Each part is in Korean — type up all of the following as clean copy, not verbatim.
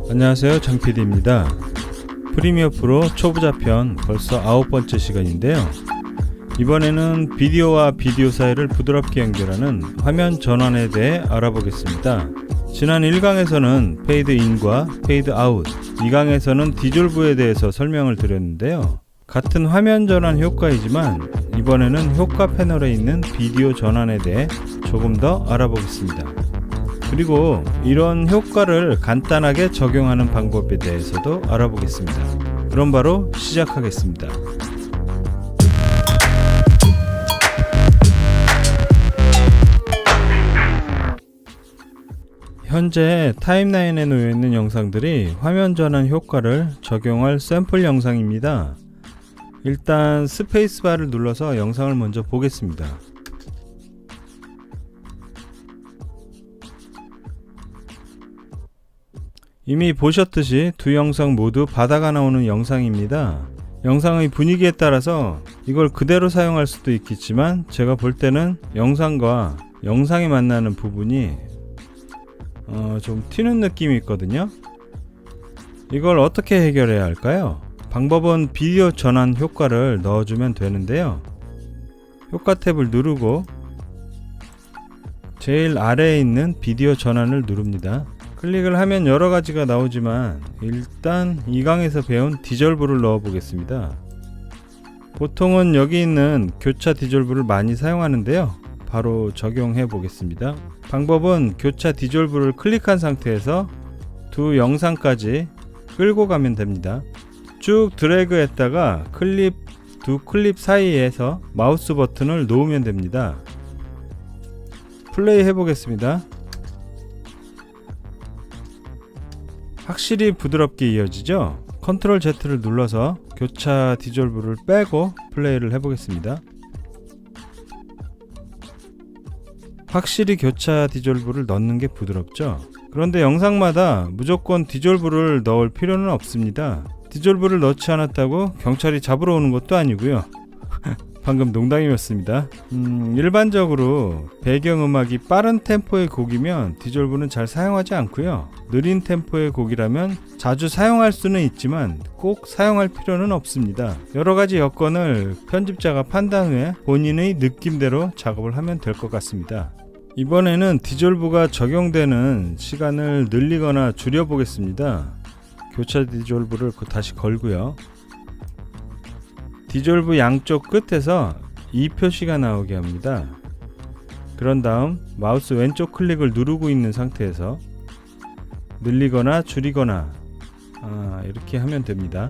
안녕하세요, 장PD입니다. 프리미어 프로 초보자편 벌써 9번째 시간인데요. 이번에는 비디오와 비디오 사이를 부드럽게 연결하는 화면 전환에 대해 알아보겠습니다. 지난 1강에서는 페이드 인과 페이드 아웃, 2강에서는 디졸브에 대해서 설명을 드렸는데요. 같은 화면 전환 효과이지만 이번에는 효과 패널에 있는 비디오 전환에 대해 조금 더 알아보겠습니다. 그리고 이런 효과를 간단하게 적용하는 방법에 대해서도 알아보겠습니다. 그럼 바로 시작하겠습니다. 현재 타임라인에 놓여있는 영상들이 화면 전환 효과를 적용할 샘플 영상입니다. 일단 스페이스바를 눌러서 영상을 먼저 보겠습니다. 이미 보셨듯이 두 영상 모두 바다가 나오는 영상입니다. 영상의 분위기에 따라서 이걸 그대로 사용할 수도 있겠지만 제가 볼 때는 영상과 영상이 만나는 부분이 좀 튀는 느낌이 있거든요. 이걸 어떻게 해결해야 할까요? 방법은 비디오 전환 효과를 넣어주면 되는데요. 효과 탭을 누르고 제일 아래에 있는 비디오 전환을 누릅니다. 클릭을 하면 여러가지가 나오지만 일단 2강에서 배운 디졸브를 넣어 보겠습니다. 보통은 여기 있는 교차 디졸브를 많이 사용하는데요. 바로 적용해 보겠습니다. 방법은 교차 디졸브를 클릭한 상태에서 두 영상까지 끌고 가면 됩니다. 쭉 드래그 했다가 두 클립 사이에서 마우스 버튼을 놓으면 됩니다. 플레이 해 보겠습니다. 확실히 부드럽게 이어지죠? 컨트롤 Z를 눌러서 교차 디졸브를 빼고 플레이를 해보겠습니다. 확실히 교차 디졸브를 넣는 게 부드럽죠? 그런데 영상마다 무조건 디졸브를 넣을 필요는 없습니다. 디졸브를 넣지 않았다고 경찰이 잡으러 오는 것도 아니고요. 방금 농담이었습니다. 일반적으로 배경음악이 빠른 템포의 곡이면 디졸브는 잘 사용하지 않고요. 느린 템포의 곡이라면 자주 사용할 수는 있지만 꼭 사용할 필요는 없습니다. 여러가지 여건을 편집자가 판단 후에 본인의 느낌대로 작업을 하면 될 것 같습니다. 이번에는 디졸브가 적용되는 시간을 늘리거나 줄여보겠습니다. 교차 디졸브를 다시 걸고요. 디졸브 양쪽 끝에서 이 표시가 나오게 합니다. 그런 다음 마우스 왼쪽 클릭을 누르고 있는 상태에서 늘리거나 줄이거나 이렇게 하면 됩니다.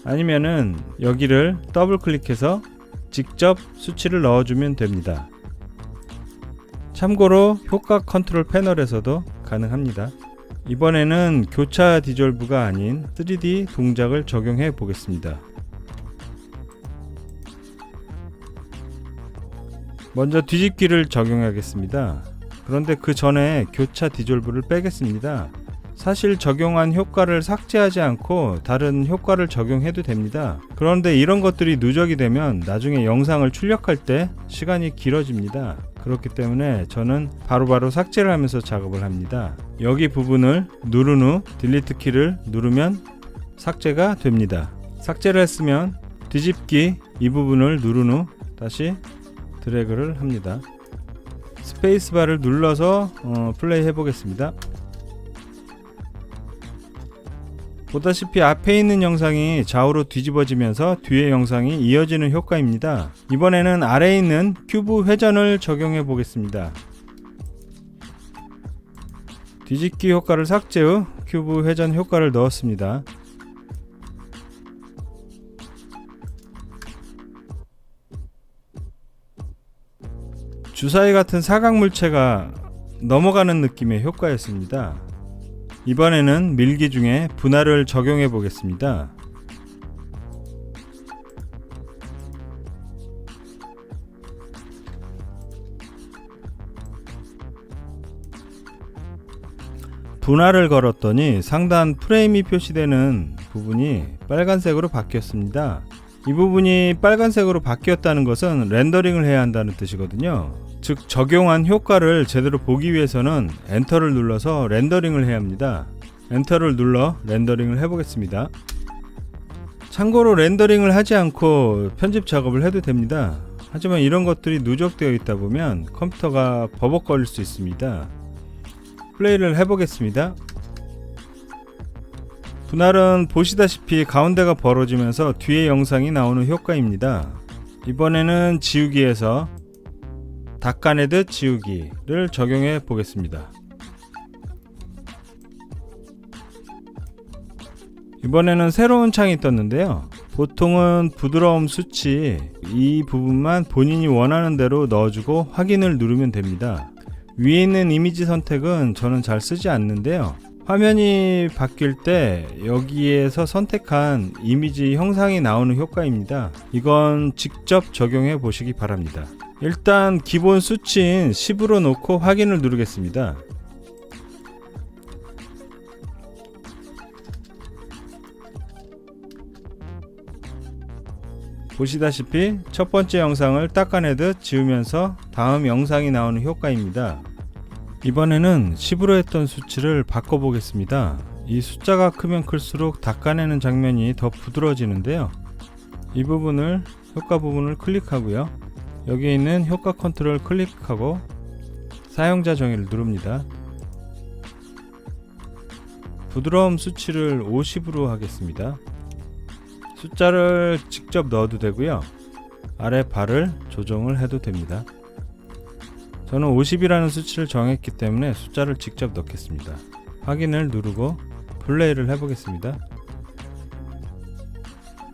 아니면은 여기를 더블 클릭해서 직접 수치를 넣어주면 됩니다. 참고로 효과 컨트롤 패널에서도 가능합니다. 이번에는 교차 디졸브가 아닌 3D 동작을 적용해 보겠습니다. 먼저 뒤집기를 적용하겠습니다. 그런데 그 전에 교차 디졸브를 빼겠습니다. 사실 적용한 효과를 삭제하지 않고 다른 효과를 적용해도 됩니다. 그런데 이런 것들이 누적이 되면 나중에 영상을 출력할 때 시간이 길어집니다. 그렇기 때문에 저는 바로바로 삭제를 하면서 작업을 합니다. 여기 부분을 누른 후 딜리트 키를 누르면 삭제가 됩니다. 삭제를 했으면 뒤집기 이 부분을 누른 후 다시 드래그를 합니다. 스페이스바를 눌러서 플레이 해보겠습니다. 보다시피 앞에 있는 영상이 좌우로 뒤집어지면서 뒤의 영상이 이어지는 효과입니다. 이번에는 아래에 있는 큐브 회전을 적용해 보겠습니다. 뒤집기 효과를 삭제 후 큐브 회전 효과를 넣었습니다. 주사위 같은 사각물체가 넘어가는 느낌의 효과였습니다. 이번에는 밀기 중에 분할을 적용해 보겠습니다. 분할을 걸었더니 상단 프레임이 표시되는 부분이 빨간색으로 바뀌었습니다. 이 부분이 빨간색으로 바뀌었다는 것은 렌더링을 해야 한다는 뜻이거든요. 즉 적용한 효과를 제대로 보기 위해서는 엔터를 눌러서 렌더링을 해야 합니다. 엔터를 눌러 렌더링을 해보겠습니다. 참고로 렌더링을 하지 않고 편집 작업을 해도 됩니다. 하지만 이런 것들이 누적되어 있다 보면 컴퓨터가 버벅거릴 수 있습니다. 플레이를 해보겠습니다. 분할은 보시다시피 가운데가 벌어지면서 뒤에 영상이 나오는 효과입니다. 이번에는 지우기에서 닦아내듯 지우기를 적용해 보겠습니다. 이번에는 새로운 창이 떴는데요. 보통은 부드러움 수치 이 부분만 본인이 원하는 대로 넣어주고 확인을 누르면 됩니다. 위에 있는 이미지 선택은 저는 잘 쓰지 않는데요. 화면이 바뀔 때 여기에서 선택한 이미지 형상이 나오는 효과입니다. 이건 직접 적용해 보시기 바랍니다. 일단 기본 수치인 10으로 놓고 확인을 누르겠습니다. 보시다시피 첫 번째 영상을 닦아내듯 지우면서 다음 영상이 나오는 효과입니다. 이번에는 10으로 했던 수치를 바꿔보겠습니다. 이 숫자가 크면 클수록 닦아내는 장면이 더 부드러워지는데요. 이 부분을 효과 부분을 클릭하고요. 여기에 있는 효과 컨트롤 클릭하고 사용자 정의를 누릅니다. 부드러움 수치를 50으로 하겠습니다. 숫자를 직접 넣어도 되고요. 아래 발을 조정을 해도 됩니다. 저는 50이라는 수치를 정했기 때문에 숫자를 직접 넣겠습니다. 확인을 누르고 플레이를 해보겠습니다.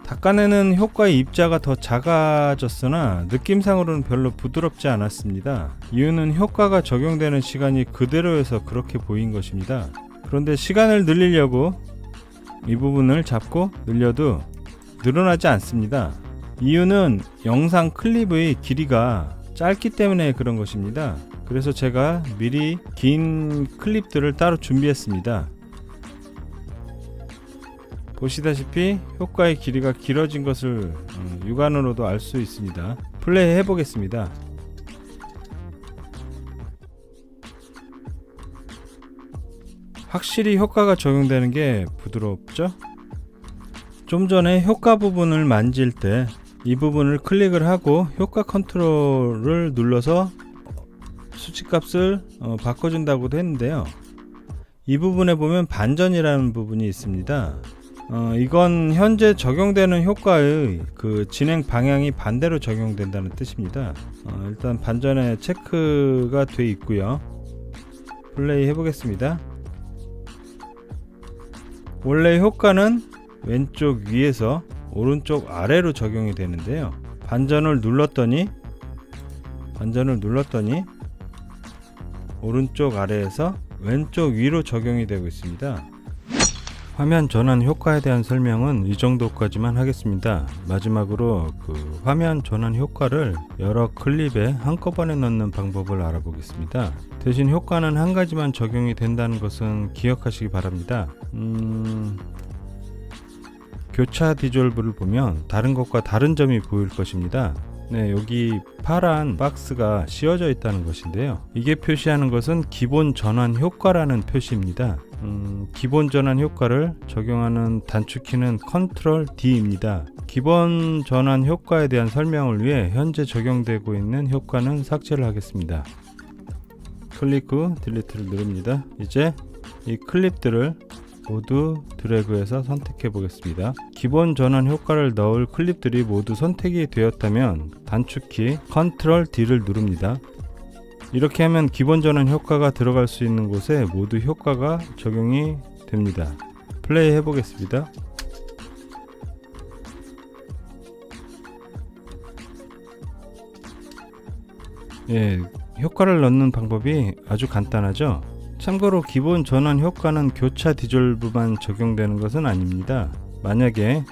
닦아내는 효과의 입자가 더 작아졌으나 느낌상으로는 별로 부드럽지 않았습니다. 이유는 효과가 적용되는 시간이 그대로여서 그렇게 보인 것입니다. 그런데 시간을 늘리려고 이 부분을 잡고 늘려도 늘어나지 않습니다. 이유는 영상 클립의 길이가 짧기 때문에 그런 것입니다. 그래서 제가 미리 긴 클립들을 따로 준비했습니다. 보시다시피 효과의 길이가 길어진 것을 육안으로도 알 수 있습니다. 플레이 해보겠습니다. 확실히 효과가 적용되는 게 부드럽죠? 좀 전에 효과 부분을 만질 때 이 부분을 클릭을 하고 효과 컨트롤을 눌러서 수치값을 바꿔준다고도 했는데요. 이 부분에 보면 반전이라는 부분이 있습니다. 이건 현재 적용되는 효과의 그 진행 방향이 반대로 적용된다는 뜻입니다. 일단 반전에 체크가 돼 있고요. 플레이 해보겠습니다. 원래 효과는 왼쪽 위에서 오른쪽 아래로 적용이 되는데요. 반전을 눌렀더니 오른쪽 아래에서 왼쪽 위로 적용이 되고 있습니다. 화면 전환 효과에 대한 설명은 이 정도까지만 하겠습니다. 마지막으로 그 화면 전환 효과를 여러 클립에 한꺼번에 넣는 방법을 알아보겠습니다. 대신 효과는 한 가지만 적용이 된다는 것은 기억하시기 바랍니다. 교차 디졸브를 보면 다른 것과 다른 점이 보일 것입니다. 네, 여기 파란 박스가 씌워져 있다는 것인데요. 이게 표시하는 것은 기본 전환 효과라는 표시입니다. 기본 전환 효과를 적용하는 단축키는 컨트롤 D입니다. 기본 전환 효과에 대한 설명을 위해 현재 적용되고 있는 효과는 삭제를 하겠습니다. 클릭 후 딜리트를 누릅니다. 이제 이 클립들을 모두 드래그해서 선택해 보겠습니다. 기본 전환 효과를 넣을 클립들이 모두 선택이 되었다면 단축키 컨트롤 D를 누릅니다. 이렇게 하면 기본 전환 효과가 들어갈 수 있는 곳에 모두 효과가 적용이 됩니다. 플레이 해보겠습니다. 예, 효과를 넣는 방법이 아주 간단하죠. 참고로 기본 전환 효과는 교차 디졸브만 적용되는 것은 아닙니다. 만약에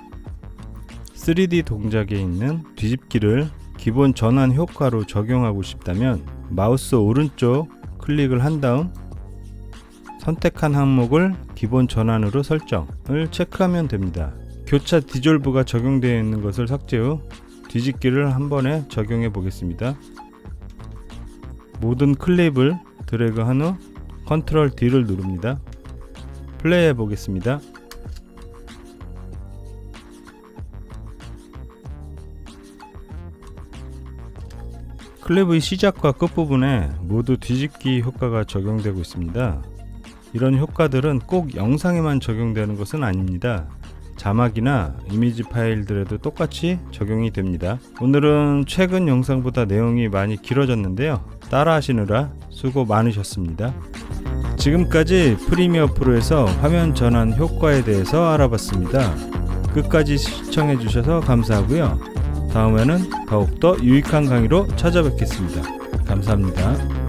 3D 동작에 있는 뒤집기를 기본 전환 효과로 적용하고 싶다면 마우스 오른쪽 클릭을 한 다음 선택한 항목을 기본 전환으로 설정을 체크하면 됩니다. 교차 디졸브가 적용되어 있는 것을 삭제 후 뒤집기를 한 번에 적용해 보겠습니다. 모든 클립을 드래그한 후 컨트롤 D를 누릅니다. 플레이해 보겠습니다. 클립의 시작과 끝부분에 모두 뒤집기 효과가 적용되고 있습니다. 이런 효과들은 꼭 영상에만 적용되는 것은 아닙니다. 자막이나 이미지 파일들에도 똑같이 적용이 됩니다. 오늘은 최근 영상보다 내용이 많이 길어졌는데요. 따라 하시느라 수고 많으셨습니다. 지금까지 프리미어 프로에서 화면 전환 효과에 대해서 알아봤습니다. 끝까지 시청해 주셔서 감사하고요. 다음에는 더욱더 유익한 강의로 찾아뵙겠습니다. 감사합니다.